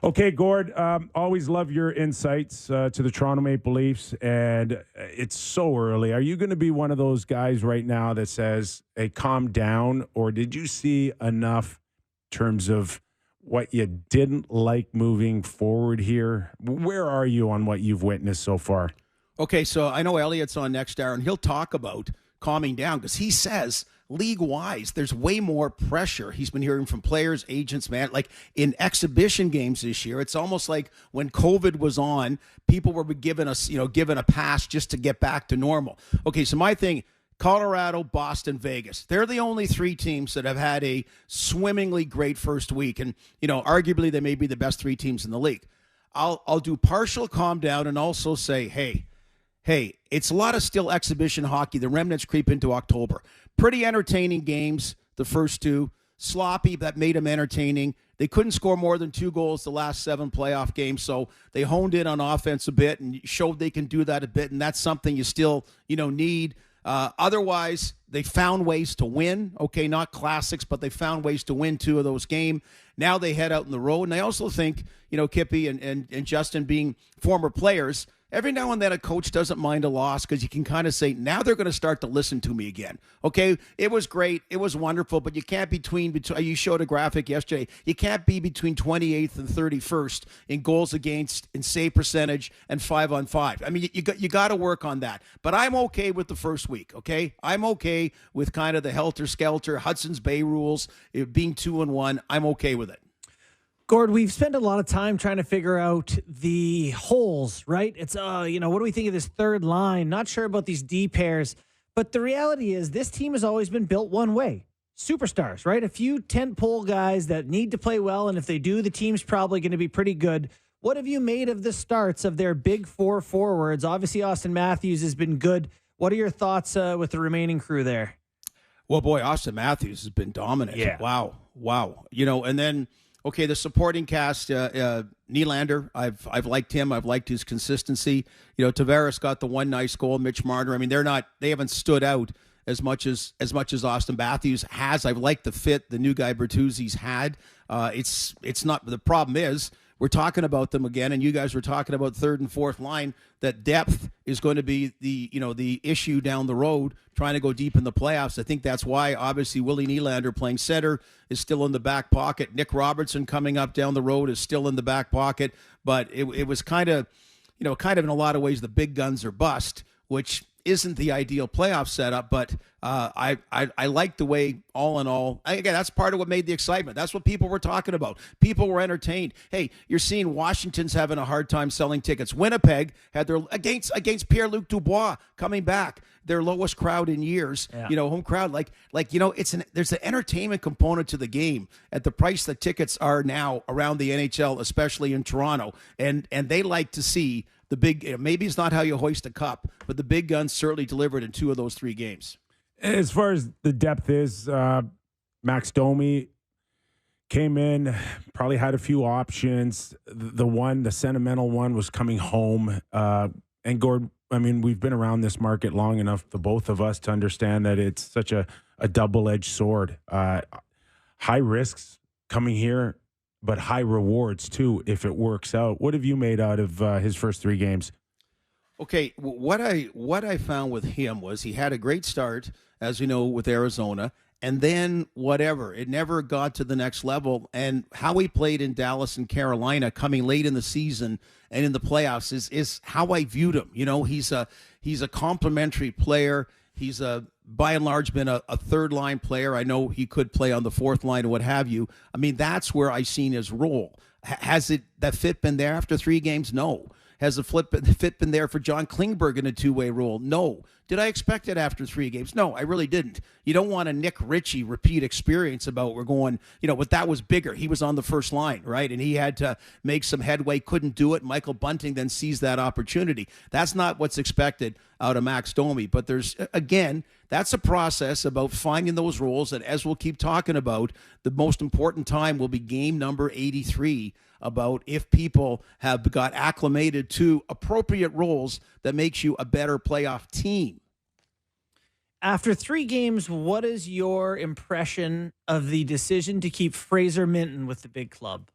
Okay, Gord, always love your insights to the Toronto Maple Leafs, and it's so early. Are you going to be one of those guys right now that says, hey, calm down, or did you see enough in terms of what you didn't like moving forward here? Where are you on what you've witnessed so far? Okay, so I know Elliot's on next hour, and he'll talk about calming down because he says league-wise, there's way more pressure. He's been hearing from players, agents, man. Like in exhibition games this year, it's almost like when COVID was on, people were given a pass just to get back to normal. Okay, so my thing, Colorado, Boston, Vegas. They're the only three teams that have had a swimmingly great first week, and arguably they may be the best three teams in the league. I'll do partial calm down and also say, hey, it's a lot of still exhibition hockey. The remnants creep into October. Pretty entertaining games, the first two. Sloppy, that made them entertaining. They couldn't score more than 2 goals the last 7 playoff games, so they honed in on offense a bit and showed they can do that a bit, and that's something you still, need. Otherwise, they found ways to win. Okay, not classics, but they found ways to win 2 of those games. Now they head out on the road, and I also think, Kippy and Justin being former players, every now and then a coach doesn't mind a loss because you can kind of say, now they're going to start to listen to me again. Okay, it was great. It was wonderful, but you can't between you showed a graphic yesterday. You can't be between 28th and 31st in goals against, in save percentage, and 5-on-5. I mean, you got to work on that. But I'm okay with the first week, okay? I'm okay with kind of the helter-skelter, Hudson's Bay rules, it being 2-1. I'm okay with it. Gord, we've spent a lot of time trying to figure out the holes, right? It's, what do we think of this third line? Not sure about these D pairs. But the reality is this team has always been built one way. Superstars, right? A few tentpole guys that need to play well, and if they do, the team's probably going to be pretty good. What have you made of the starts of their big 4 forwards? Obviously, Austin Matthews has been good. What are your thoughts with the remaining crew there? Well, boy, Austin Matthews has been dominant. Yeah. Wow. And then... Okay, the supporting cast, Nylander, I've liked him. I've liked his consistency. Tavares got the one nice goal. Mitch Marner. I mean, they haven't stood out as much as Austin Matthews has. I've liked the fit the new guy Bertuzzi's had. It's not, the problem is we're talking about them again, and you guys were talking about third and fourth line. That depth is going to be the issue down the road, trying to go deep in the playoffs. I think that's why, obviously, Willie Nylander playing center is still in the back pocket. Nick Robertson coming up down the road is still in the back pocket. But it was kind of in a lot of ways the big guns are bust, which isn't the ideal playoff setup, but I like the way, all in all, again, that's part of what made the excitement. That's what people were talking about. People were entertained. Hey, you're seeing Washington's having a hard time selling tickets. Winnipeg had their against Pierre-Luc Dubois coming back, their lowest crowd in years. Yeah. Home crowd, there's an entertainment component to the game at the price that tickets are now around the NHL, especially in Toronto, and they like to see the big, maybe it's not how you hoist a cup, but the big guns certainly delivered in 2 of those 3 games. As far as the depth is, Max Domi came in, probably had a few options. The sentimental one was coming home. And Gord, I mean, we've been around this market long enough, the both of us, to understand that it's such a double-edged sword. High risks coming here, but high rewards too if it works out. What have you made out of his first 3 games? Okay, what I found with him was he had a great start, as we know, with Arizona, and then it never got to the next level. And how he played in Dallas and Carolina, coming late in the season and in the playoffs, is how I viewed him. He's a complimentary player. He's by and large been a third line player. I know he could play on the fourth line or what have you. I mean, that's where I seen his role. Has that fit been there after 3 games? No. Has the fit been there for John Klingberg in a 2-way role? No. Did I expect it after 3 games? No, I really didn't. You don't want a Nick Ritchie repeat experience about we're going, but that was bigger. He was on the first line, right? And he had to make some headway, couldn't do it. Michael Bunting then sees that opportunity. That's not what's expected out of Max Domi. But that's a process about finding those roles. And as we'll keep talking about, the most important time will be game number 83, about if people have got acclimated to appropriate roles that makes you a better playoff team. After 3 games, what is your impression of the decision to keep Fraser Minten with the big club?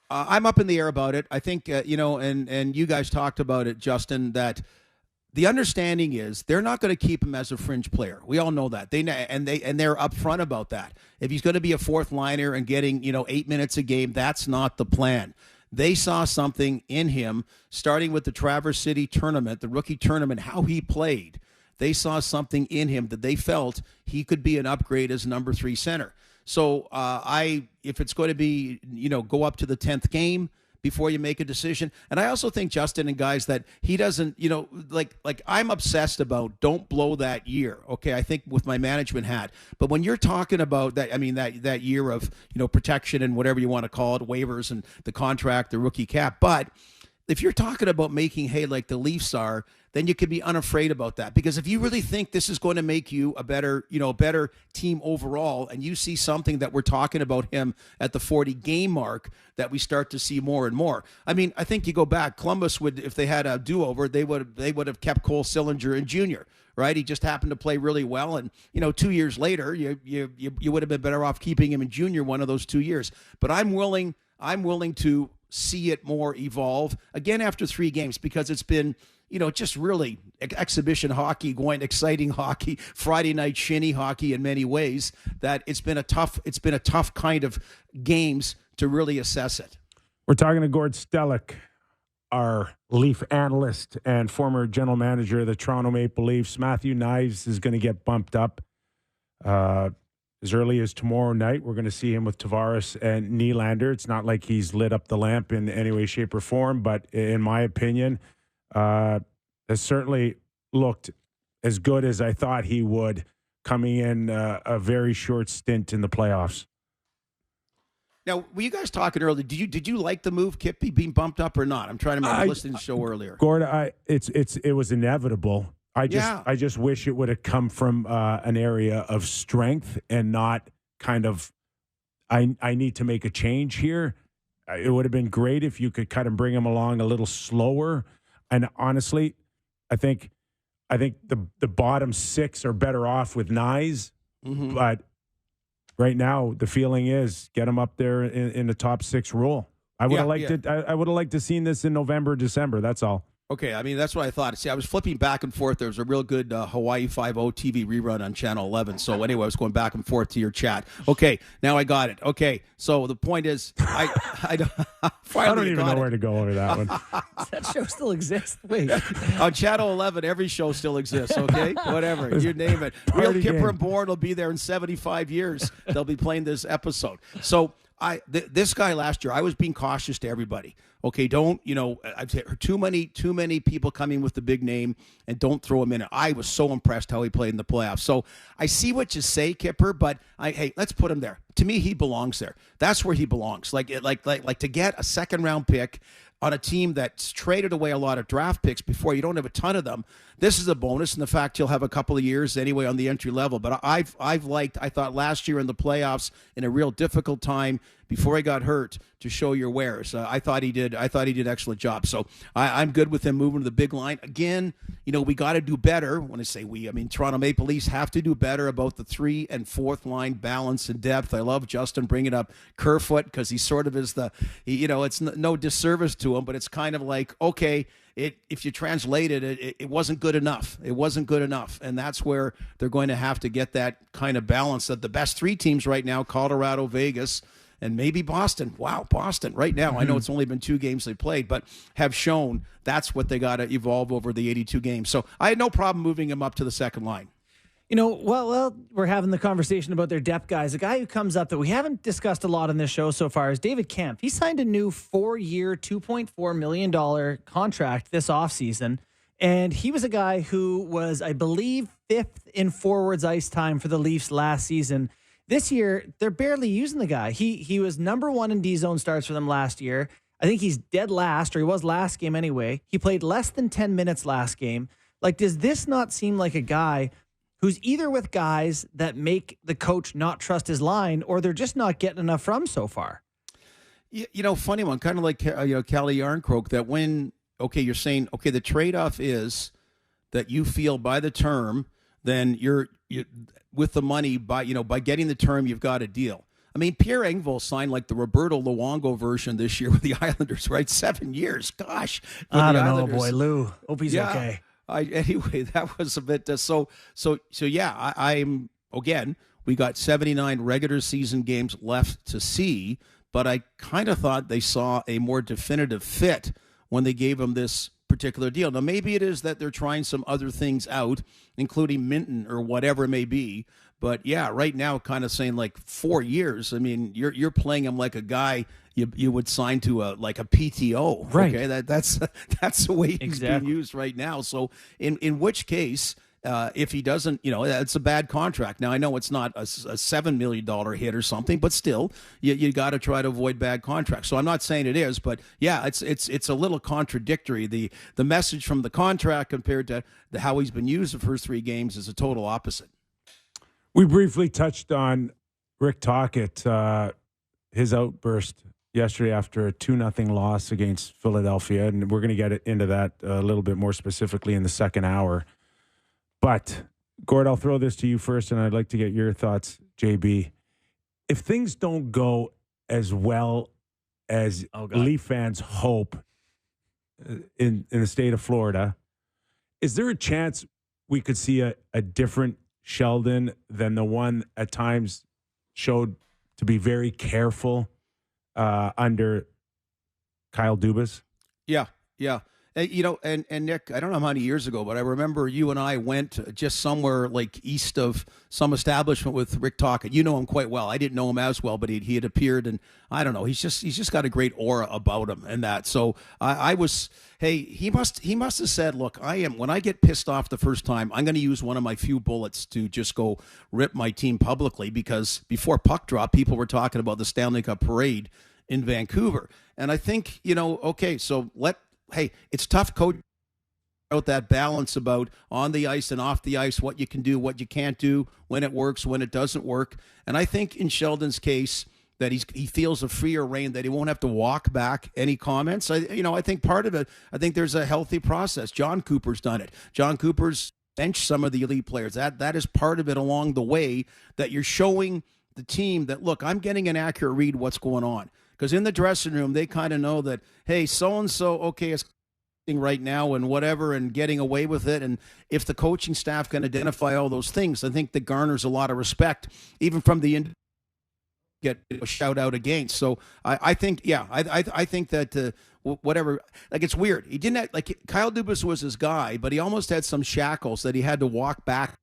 I'm up in the air about it. I think, and you guys talked about it, Justin, that the understanding is they're not going to keep him as a fringe player. We all know that. They're upfront about that. If he's going to be a fourth liner and getting 8 minutes a game, that's not the plan. They saw something in him starting with the Traverse City tournament, the rookie tournament, how he played. They saw something in him that they felt he could be an upgrade as number 3 center. So if it's going to be, go up to the 10th game before you make a decision. And I also think, Justin and guys, that he doesn't, like I'm obsessed about don't blow that year. Okay. I think with my management hat, but when you're talking about that, I mean, that year of, protection and whatever you want to call it, waivers and the contract, the rookie cap. But if you're talking about making hay like the Leafs are, then you can be unafraid about that. Because if you really think this is going to make you a better team overall, and you see something that we're talking about him at the 40 game mark, that we start to see more and more. I mean, I think you go back, Columbus would, if they had a do-over, they would have kept Cole Sillinger and Jr., right? He just happened to play really well. And, 2 years later, you would have been better off keeping him in junior one of those 2 years. But I'm willing to see it more evolve again after 3 games, because it's been, just really exhibition hockey, exciting hockey, Friday night shinny hockey in many ways, that it's been a tough kind of games to really assess it. We're talking to Gord Stellick, our Leaf analyst and former general manager of the Toronto Maple Leafs. Matthew Knies is going to get bumped up as early as tomorrow night. We're going to see him with Tavares and Nylander. It's not like he's lit up the lamp in any way, shape, or form, but in my opinion, has certainly looked as good as I thought he would, coming in a very short stint in the playoffs. Now, were you guys talking earlier? Did you like the move, Kippy, being bumped up or not? I'm trying to remember listening to the show earlier. Gord, it was inevitable. I just wish it would have come from an area of strength and not kind of, I need to make a change here. It would have been great if you could cut and bring him along a little slower. And honestly, I think the bottom 6 are better off with Knies, but right now the feeling is get him up there in the top 6 role. I would have liked it. I would have liked to seen this in November, December. That's all. Okay, I mean, that's what I thought. See, I was flipping back and forth. There was a real good Hawaii Five-0 TV rerun on Channel 11. So anyway, I was going back and forth to your chat. Okay, now I got it. Okay, so the point is, I don't even know where to go over that one. Does that show still exist? Wait. On Channel 11, every show still exists, okay? Whatever, you name it. Real Kyper and Bourne will be there in 75 years. They'll be playing this episode. So this guy last year, I was being cautious to everybody. Okay, don't, I've heard too many people coming with the big name, and don't throw him in it. I was so impressed how he played in the playoffs. So I see what you say, Kipper, but hey, let's put him there. To me, he belongs there. That's where he belongs. Like to get a second round pick on a team that's traded away a lot of draft picks before, you don't have a ton of them. This is a bonus, and the fact he'll have a couple of years anyway on the entry level. But I thought last year in the playoffs, in a real difficult time before he got hurt, to show your wares. I thought he did an excellent job. So I'm good with him moving to the big line. Again, we got to do better. When I say we, I mean Toronto Maple Leafs have to do better about the 3 and 4th line balance and depth. I love Justin bringing up Kerfoot, because he sort of is it's no disservice to him, but it's kind of like, okay, if you translate it, it wasn't good enough. It wasn't good enough. And that's where they're going to have to get that kind of balance. That the best 3 teams right now, Colorado, Vegas, and maybe Boston. Wow, Boston right now. I know it's only been 2 games they played, but have shown that's what they got to evolve over the 82 games. So I had no problem moving him up to the second line. Well, we're having the conversation about their depth guys. A guy who comes up that we haven't discussed a lot on this show so far is David Kampf. He signed a new 4-year, $2.4 million contract this offseason. And he was a guy who was, I believe, 5th in forwards ice time for the Leafs last season. This year, they're barely using the guy. He was number 1 in D-zone starts for them last year. I think he's dead last, or he was last game anyway. He played less than 10 minutes last game. Like, does this not seem like a guy who's either with guys that make the coach not trust his line, or they're just not getting enough from so far? Funny one, kind of like Calle Yarncroke, that when, you're saying, the trade-off is that you feel by the term, then you're with the money, by getting the term, you've got a deal. I mean, Pierre Engvall signed like the Roberto Luongo version this year with the Islanders, right? 7 years. Gosh. I don't know, boy. Lou. Hope he's okay. Anyway, that was a bit so yeah, I'm again, we got 79 regular season games left to see, but I kind of thought they saw a more definitive fit when they gave him this particular deal. Now, maybe it is that they're trying some other things out, including Minten or whatever it may be. But yeah, right now, kind of saying like 4 years. I mean, you're playing him like a guy you would sign to a PTO. Right. Okay, that's the way he's being used right now. So in which case, if he doesn't, that's a bad contract. Now I know it's not a $7 million hit or something, but still, you got to try to avoid bad contracts. So I'm not saying it is, but yeah, it's a little contradictory. The message from the contract compared to how he's been used the first 3 games is a total opposite. We briefly touched on Rick Tocchet, his outburst yesterday after a 2-0 loss against Philadelphia, and we're going to get into that a little bit more specifically in the second hour. But, Gord, I'll throw this to you first, and I'd like to get your thoughts, JB. If things don't go as well as Leaf fans hope in the state of Florida, is there a chance we could see a different Sheldon than the one at times showed to be very careful under Kyle Dubas? Yeah. And Nick, I don't know how many years ago, but I remember you and I went just somewhere like east of some establishment with Rick Tocchet. You know him quite well. I didn't know him as well, but he had appeared, and I don't know. He's just got a great aura about him and that. So he must have said, look, when I get pissed off the first time, I'm going to use one of my few bullets to just go rip my team publicly, because before puck drop, people were talking about the Stanley Cup parade in Vancouver. And I think, it's tough coaching out that balance about on the ice and off the ice, what you can do, what you can't do, when it works, when it doesn't work. And I think in Sheldon's case that he feels a freer rein, that he won't have to walk back any comments. I think part of it, I think there's a healthy process. John Cooper's done it. John Cooper's benched some of the elite players. That is part of it along the way, that you're showing the team that, look, I'm getting an accurate read what's going on. Because in the dressing room, they kind of know that, hey, so-and-so, okay, it's right now and whatever, and getting away with it. And if the coaching staff can identify all those things, I think that garners a lot of respect, even from the get a shout out against. So I think that whatever, like, it's weird. He didn't Kyle Dubas was his guy, but he almost had some shackles that he had to walk back,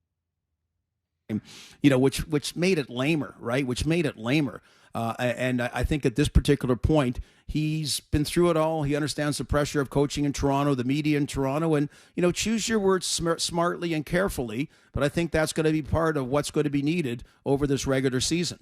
which made it lamer, right? Which made it lamer. And I think at this particular point, he's been through it all. He understands the pressure of coaching in Toronto, the media in Toronto, and, choose your words smartly and carefully. But I think that's going to be part of what's going to be needed over this regular season.